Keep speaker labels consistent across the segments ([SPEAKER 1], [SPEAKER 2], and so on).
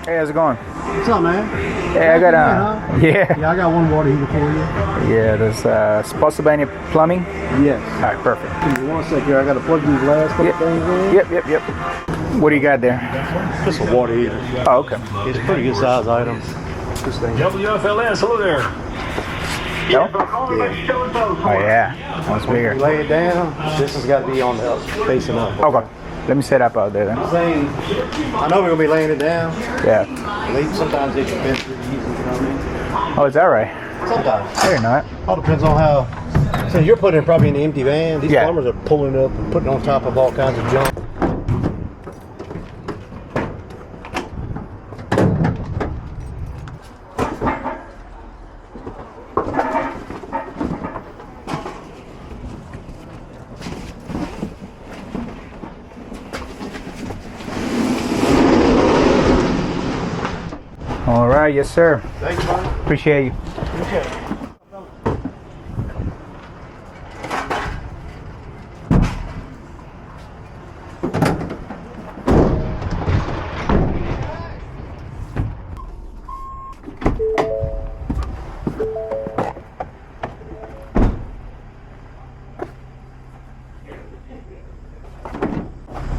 [SPEAKER 1] Hey, how's it going?
[SPEAKER 2] What's up, man?
[SPEAKER 1] Hey, I got
[SPEAKER 2] Yeah, I got one water heater for you.
[SPEAKER 1] Yeah, there's supposed to be any plumbing?
[SPEAKER 2] Yes.
[SPEAKER 1] All right, perfect.
[SPEAKER 2] Give me 1 sec here. I got to plug these last couple things in.
[SPEAKER 1] Yep. What do you got there?
[SPEAKER 2] Just a water heater.
[SPEAKER 1] Oh, okay.
[SPEAKER 2] It's a pretty good size item. This thing.
[SPEAKER 3] WFLS, hello there.
[SPEAKER 1] No? Oh, yeah. That's bigger.
[SPEAKER 2] You lay it down. This has got to be on the facing up.
[SPEAKER 1] Okay. Let me set up out there then.
[SPEAKER 2] Thing, I know we're gonna be laying it down.
[SPEAKER 1] Yeah.
[SPEAKER 2] Sometimes they can bend pretty easy. You know what I mean?
[SPEAKER 1] Oh, is that right?
[SPEAKER 2] Sometimes.
[SPEAKER 1] I didn't know it.
[SPEAKER 2] All depends on how. Since you're putting it probably in the empty van, these plumbers are pulling it up and putting it on top of all kinds of junk.
[SPEAKER 1] All right, yes, sir.
[SPEAKER 2] Thanks, man.
[SPEAKER 1] Appreciate you.
[SPEAKER 2] Okay.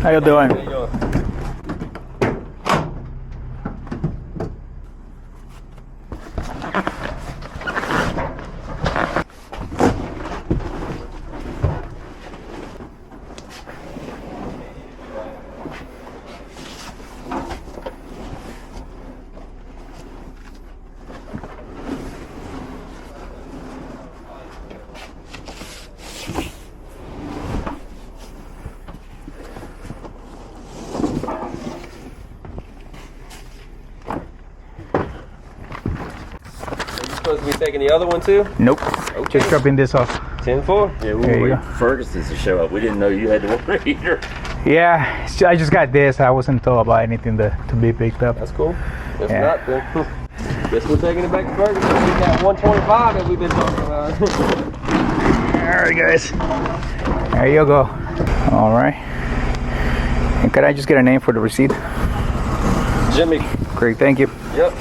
[SPEAKER 1] How you doing?
[SPEAKER 3] Supposed to be taking the other one too?
[SPEAKER 1] Nope.
[SPEAKER 3] Okay.
[SPEAKER 1] Just dropping this off.
[SPEAKER 3] 10-4.
[SPEAKER 4] Yeah, we
[SPEAKER 1] There you
[SPEAKER 4] were
[SPEAKER 1] go.
[SPEAKER 4] waiting for Ferguson's to show up. We didn't know you had the water heater.
[SPEAKER 1] Yeah, I just got this. I wasn't told about anything to be picked up.
[SPEAKER 3] That's cool. If
[SPEAKER 1] Yeah.
[SPEAKER 3] not, then guess we're taking it back to Ferguson. Get that 125 that we've been talking about.
[SPEAKER 1] All right, guys. There you go. All right. And could I just get a name for the receipt?
[SPEAKER 3] Jimmy.
[SPEAKER 1] Great, thank you.
[SPEAKER 3] Yep.